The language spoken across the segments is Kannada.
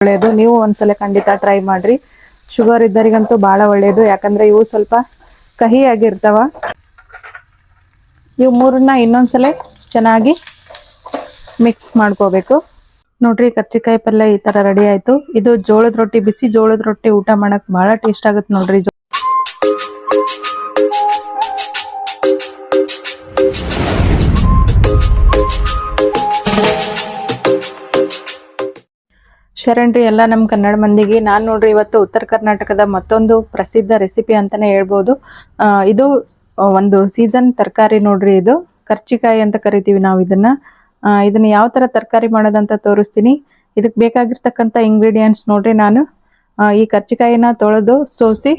ಒಳ್ಳೆಯದು. ನೀವು ಒಂದ್ಸಲ ಖಂಡಿತ ಟ್ರೈ ಮಾಡ್ರಿ. ಶುಗರ್ ಇದ್ದರಿಗಂತೂ ಬಹಳ ಒಳ್ಳೆಯದು, ಯಾಕಂದ್ರೆ ಇವು ಸ್ವಲ್ಪ ಕಹಿ ಆಗಿರ್ತಾವ. ಇವು ಮೂರನ್ನ ಇನ್ನೊಂದ್ಸಲ ಚೆನ್ನಾಗಿ ಮಿಕ್ಸ್ ಮಾಡ್ಕೋಬೇಕು. ನೋಡ್ರಿ, ಕರ್ಚಿಕಾಯಿ ಪಲ್ಯ ಈ ತರ ರೆಡಿ ಆಯ್ತು. ಇದು ಜೋಳದ ರೊಟ್ಟಿ, ಬಿಸಿ ಜೋಳದ ರೊಟ್ಟಿ ಊಟ ಮಾಡಕ್ ಬಹಳ ಟೇಸ್ಟ್ ಆಗುತ್ತೆ ನೋಡ್ರಿ. ಶರಣ್ರಿ ಎಲ್ಲ ನಮ್ಮ ಕನ್ನಡ ಮಂದಿಗೆ. ನಾನು ನೋಡ್ರಿ ಇವತ್ತು ಉತ್ತರ ಕರ್ನಾಟಕದ ಮತ್ತೊಂದು ಪ್ರಸಿದ್ಧ ರೆಸಿಪಿ ಅಂತಾನೆ ಹೇಳ್ಬೋದು. ಇದು ಒಂದು ಸೀಸನ್ ತರಕಾರಿ ನೋಡ್ರಿ. ಇದು ಕರ್ಚಿಕಾಯಿ ಅಂತ ಕರಿತೀವಿ ನಾವು ಇದನ್ನ ಯಾವ ತರ ತರಕಾರಿ ಮಾಡೋದಂತ ತೋರಿಸ್ತೀನಿ. ಇದಕ್ಕೆ ಬೇಕಾಗಿರ್ತಕ್ಕಂಥ ಇಂಗ್ರೀಡಿಯೆಂಟ್ಸ್ ನೋಡ್ರಿ. ನಾನು ಈ ಕರ್ಚಿಕಾಯಿನ ತೊಳೆದು ಸೋಸಿ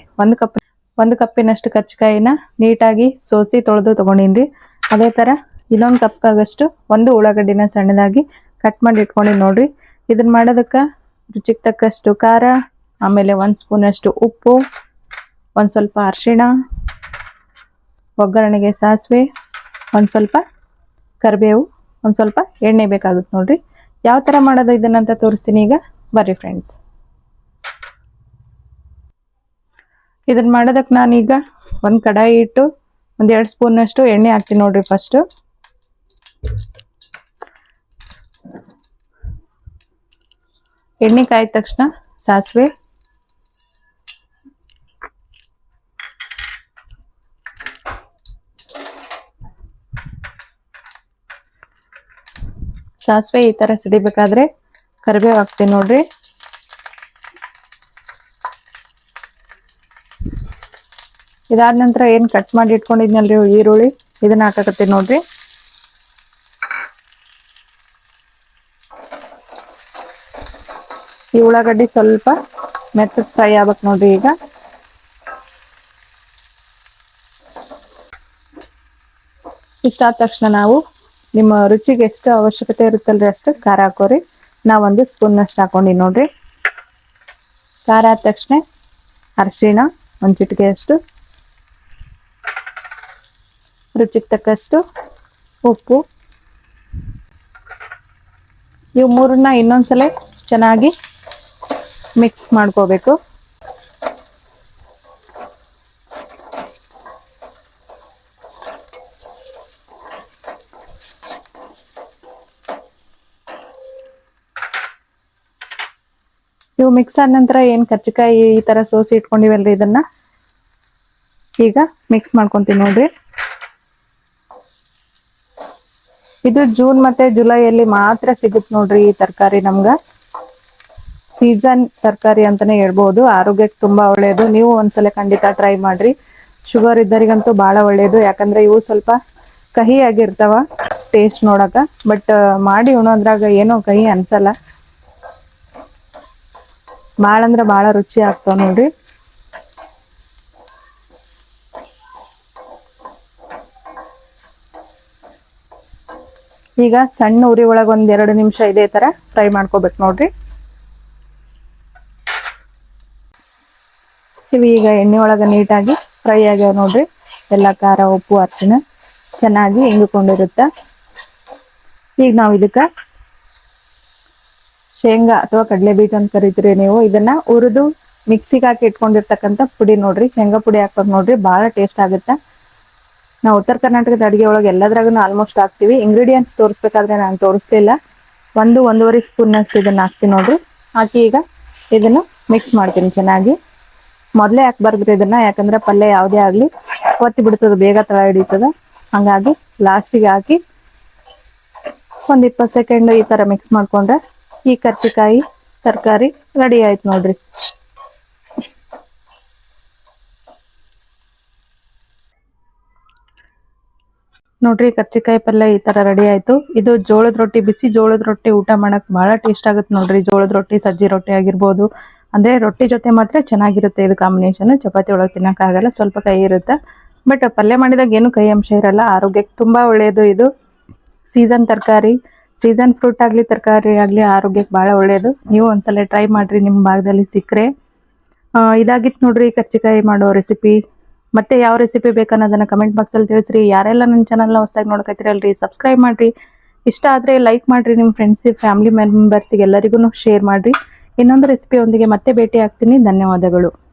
ಒಂದು ಕಪ್ಪಿನಷ್ಟು ಕರ್ಚಿಕಾಯಿನ ನೀಟಾಗಿ ಸೋಸಿ ತೊಳೆದು ತಗೊಂಡಿನ್ರಿ. ಅದೇ ತರ ಇನ್ನೊಂದು ಕಪ್ ಆಗಷ್ಟು ಒಂದು ಉಳ್ಳಾಗಡ್ಡಿನ ಸಣ್ಣದಾಗಿ ಕಟ್ ಮಾಡಿ ಇಟ್ಕೊಂಡಿನಿ ನೋಡ್ರಿ. ಇದನ್ನ ಮಾಡೋದಕ್ಕೆ ರುಚಿಗೆ ತಕ್ಕಷ್ಟು ಖಾರ, ಆಮೇಲೆ 1 ಸ್ಪೂನ್ ಅಷ್ಟು ಉಪ್ಪು, ಒಂದು ಸ್ವಲ್ಪ ಅರಿಶಿಣ, ಒಗ್ಗರಣೆಗೆ ಸಾಸಿವೆ, ಒಂದು ಸ್ವಲ್ಪ ಕರಿಬೇವು, ಒಂದು ಸ್ವಲ್ಪ ಎಣ್ಣೆ ಬೇಕಾಗುತ್ತೆ ನೋಡ್ರಿ. ಯಾವ ತರ ಮಾಡೋದು ಇದನ್ನಂತ ತೋರಿಸ್ತೀನಿ ಈಗ. ಬರ್ರಿ ಫ್ರೆಂಡ್ಸ್. ಇದನ್ನ ಮಾಡೋದಕ್ಕೆ ನಾನೀಗ ಒಂದು ಕಡಾಯಿ ಇಟ್ಟು 1-2 ಸ್ಪೂನ್ ಅಷ್ಟು ಎಣ್ಣೆ ಹಾಕ್ತೀನಿ ನೋಡ್ರಿ. ಫಸ್ಟ್ ಎಣ್ಣೆ ಕಾಯ್ದ ತಕ್ಷಣ ಸಾಸಿವೆ, ಈ ತರ ಸಿಡಿಬೇಕಾದ್ರೆ ಕರಿಬೇವು ಹಾಕ್ತೀನಿ ನೋಡ್ರಿ. ಇದಾದ ನಂತರ ಏನ್ ಕಟ್ ಮಾಡಿ ಇಟ್ಕೊಂಡಿದ್ನಲ್ರಿ ಈರುಳ್ಳಿ, ಇದನ್ನ ಹಾಕಕತ್ತೀನಿ ನೋಡ್ರಿ. ಈ ಉಳ್ಳಾಗಡ್ಡಿ ಸ್ವಲ್ಪ ಮೆತ್ತಗೆ ಫ್ರೈ ಆಗ್ಬೇಕು ನೋಡ್ರಿ. ಈಗ ಇಷ್ಟಾದ ತಕ್ಷಣ ನಾವು ನಿಮ್ಮ ರುಚಿಗೆ ಎಷ್ಟು ಅವಶ್ಯಕತೆ ಇರುತ್ತಲ್ರಿ ಅಷ್ಟು ಖಾರ ಹಾಕೋರಿ. ನಾ 1 ಸ್ಪೂನ್ ಅಷ್ಟು ಹಾಕೊಂಡಿ ನೋಡ್ರಿ. ಖಾರ ಆದ ತಕ್ಷಣ ಅರಿಶಿಣ 1 ಚಿಟಿಕೆ ಅಷ್ಟು, ರುಚಿಗೆ ತಕ್ಕಷ್ಟು ಉಪ್ಪು. ಇವು ಮೂರನ್ನ ಇನ್ನೊಂದ್ಸಲ ಚೆನ್ನಾಗಿ ಮಿಕ್ಸ್ ಮಾಡ್ಕೋಬೇಕು. ಇವು ಮಿಕ್ಸ್ ಆದ ನಂತರ ಏನ್ ಕರ್ಚಿಕಾಯಿ ಈ ತರ ಸೋಸಿ ಇಟ್ಕೊಂಡಿವಲ್ರಿ, ಇದನ್ನ ಈಗ ಮಿಕ್ಸ್ ಮಾಡ್ಕೊಂತೀನಿ ನೋಡ್ರಿ. ಇದು ಜೂನ್ ಮತ್ತೆ ಜುಲೈಯಲ್ಲಿ ಮಾತ್ರ ಸಿಗುತ್ತೆ ನೋಡ್ರಿ ಈ ತರಕಾರಿ. ನಮ್ಗ ಸೀಸನ್ ತರಕಾರಿ ಅಂತಾನೆ ಹೇಳ್ಬೋದು. ಆರೋಗ್ಯಕ್ಕೆ ತುಂಬಾ ಒಳ್ಳೆಯದು. ನೀವು ಒಂದ್ಸಲ ಖಂಡಿತ ಟ್ರೈ ಮಾಡ್ರಿ. ಶುಗರ್ ಇದ್ದರಿಗಂತೂ ಬಹಳ ಒಳ್ಳೆಯದು, ಯಾಕಂದ್ರೆ ಇವು ಸ್ವಲ್ಪ ಕಹಿ ಆಗಿರ್ತಾವ ಟೇಸ್ಟ್ ನೋಡಕ. ಬಟ್ ಮಾಡಿ ಉಣೋದ್ರಾಗ ಏನೋ ಕಹಿ ಅನ್ಸಲ್ಲ. ಬಾಳ ಅಂದ್ರ ಬಾಳ ರುಚಿ ಆಗ್ತಾವ ನೋಡ್ರಿ. ಈಗ ಸಣ್ಣ ಉರಿ ಒಳಗ 1-2 ನಿಮಿಷ ಇದೇ ತರ ಫ್ರೈ ಮಾಡ್ಕೋಬೇಕು ನೋಡ್ರಿ. ಇವು ಈಗ ಎಣ್ಣೆ ಒಳಗ ನೀಟಾಗಿ ಫ್ರೈ ಆಗ್ಯಾವ ನೋಡ್ರಿ. ಎಲ್ಲ ಖಾರ, ಉಪ್ಪು, ಅರಿಶಿಣ ಚೆನ್ನಾಗಿ ಹಿಂಗಿಕೊಂಡಿರುತ್ತ. ಈಗ ನಾವು ಇದಕ್ಕ ಶೇಂಗಾ ಅಥವಾ ಕಡಲೆ ಬೀಜ ಅಂತ ಕರಿತೀರಿ ನೀವು. ಇದನ್ನ ಹುರಿದು ಮಿಕ್ಸಿಗೆ ಹಾಕಿ ಇಟ್ಕೊಂಡಿರ್ತಕ್ಕಂಥ ಪುಡಿ ನೋಡ್ರಿ. ಶೇಂಗಾ ಪುಡಿ ಹಾಕ್ಬೇಕು ನೋಡ್ರಿ, ಬಹಳ ಟೇಸ್ಟ್ ಆಗುತ್ತೆ. ನಾವು ಉತ್ತರ ಕರ್ನಾಟಕದ ಅಡಿಗೆ ಒಳಗೆ ಎಲ್ಲದ್ರಾಗೂ ಆಲ್ಮೋಸ್ಟ್ ಹಾಕ್ತಿವಿ. ಇಂಗ್ರೀಡಿಯೆಂಟ್ಸ್ ತೋರಿಸ್ಬೇಕಾದ್ರೆ ನಾನು ತೋರಿಸ್ತಿಲ್ಲ. 1-1.5 ಸ್ಪೂನ್ ಅಷ್ಟು ಇದನ್ನ ಹಾಕ್ತೀನಿ ನೋಡ್ರಿ. ಹಾಕಿ ಈಗ ಇದನ್ನು ಮಿಕ್ಸ್ ಮಾಡ್ತೀನಿ ಚೆನ್ನಾಗಿ. ಮೊದಲೇ ಹಾಕ್ಬಾರ್ದ್ರಿ ಇದನ್ನ, ಯಾಕಂದ್ರೆ ಪಲ್ಯ ಯಾವುದೇ ಆಗ್ಲಿ ಒತ್ತಿ ಬಿಡ್ತದ, ಬೇಗ ತಳ ಹಿಡಿತದ. ಹಂಗಾಗಿ ಲಾಸ್ಟಿಗೆ ಹಾಕಿ 1-20 ಸೆಕೆಂಡ್ ಈ ತರ ಮಿಕ್ಸ್ ಮಾಡ್ಕೊಂಡ್ರೆ ಈ ಕರ್ಚಿಕಾಯಿ ತರಕಾರಿ ರೆಡಿ ಆಯ್ತು ನೋಡ್ರಿ. ನೋಡ್ರಿ, ಕರ್ಚಿಕಾಯಿ ಪಲ್ಯ ಈ ತರ ರೆಡಿ ಆಯ್ತು. ಇದು ಜೋಳದ ರೊಟ್ಟಿ, ಬಿಸಿ ಜೋಳದ ರೊಟ್ಟಿ ಊಟ ಮಾಡಕ್ ಬಹಳ ಟೇಸ್ಟ್ ಆಗುತ್ತೆ ನೋಡ್ರಿ. ಜೋಳದ ರೊಟ್ಟಿ, ಸಜ್ಜಿ ರೊಟ್ಟಿ ಆಗಿರ್ಬೋದು. ಅಂದ್ರೆ ರೊಟ್ಟಿ ಜೊತೆ ಮಾತ್ರ ಚೆನ್ನಾಗಿರುತ್ತೆ ಇದು ಕಾಂಬಿನೇಷನ್. ಚಪಾತಿ ಒಳಗೆ ತಿನ್ನಕ್ ಆಗಲ್ಲ, ಸ್ವಲ್ಪ ಕೈ ಇರುತ್ತೆ. ಬಟ್ ಪಲ್ಯ ಮಾಡಿದಾಗ ಏನು ಕೈ ಅಂಶ ಇರಲ್ಲ. ಆರೋಗ್ಯಕ್ಕೆ ತುಂಬಾ ಒಳ್ಳೆಯದು. ಇದು ಸೀಸನ್ ತರಕಾರಿ, ಸೀಸನ್ ಫ್ರೂಟ್ ಆಗ್ಲಿ ತರಕಾರಿ ಆಗ್ಲಿ ಆರೋಗ್ಯಕ್ಕೆ ಬಹಳ ಒಳ್ಳೆಯದು. ನೀವು ಒಂದ್ಸಲ ಟ್ರೈ ಮಾಡ್ರಿ ನಿಮ್ಮ ಭಾಗದಲ್ಲಿ ಸಿಕ್ಕರೆ. ಇದಾಗಿತ್ತು ನೋಡ್ರಿ ಕರ್ಚಿಕಾಯಿ ಮಾಡೋ ರೆಸಿಪಿ. ಮತ್ತೆ ಯಾವ ರೆಸಿಪಿ ಬೇಕನ್ನೋದನ್ನ ಕಮೆಂಟ್ ಬಾಕ್ಸ್ ಅಲ್ಲಿ ತಿಳಿಸ್ರಿ. ಯಾರೆಲ್ಲ ನನ್ನ ಚಾನಲ್ನ ಹೊಸದಾಗಿ ನೋಡಕತ್ತೀರಲ್ರಿ, ಸಬ್ಸ್ಕ್ರೈಬ್ ಮಾಡ್ರಿ. ಇಷ್ಟ ಆದ್ರೆ ಲೈಕ್ ಮಾಡ್ರಿ. ನಿಮ್ಮ ಫ್ರೆಂಡ್ಸ್, ಫ್ಯಾಮಿಲಿ ಮೆಂಬರ್ಸ್ಗೆ ಎಲ್ಲರಿಗೂ ಶೇರ್ ಮಾಡ್ರಿ. ಇನ್ನೊಂದು ರೆಸಿಪಿಯೊಂದಿಗೆ ಮತ್ತೆ ಭೇಟಿ ಆಗ್ತೀನಿ. ಧನ್ಯವಾದಗಳು.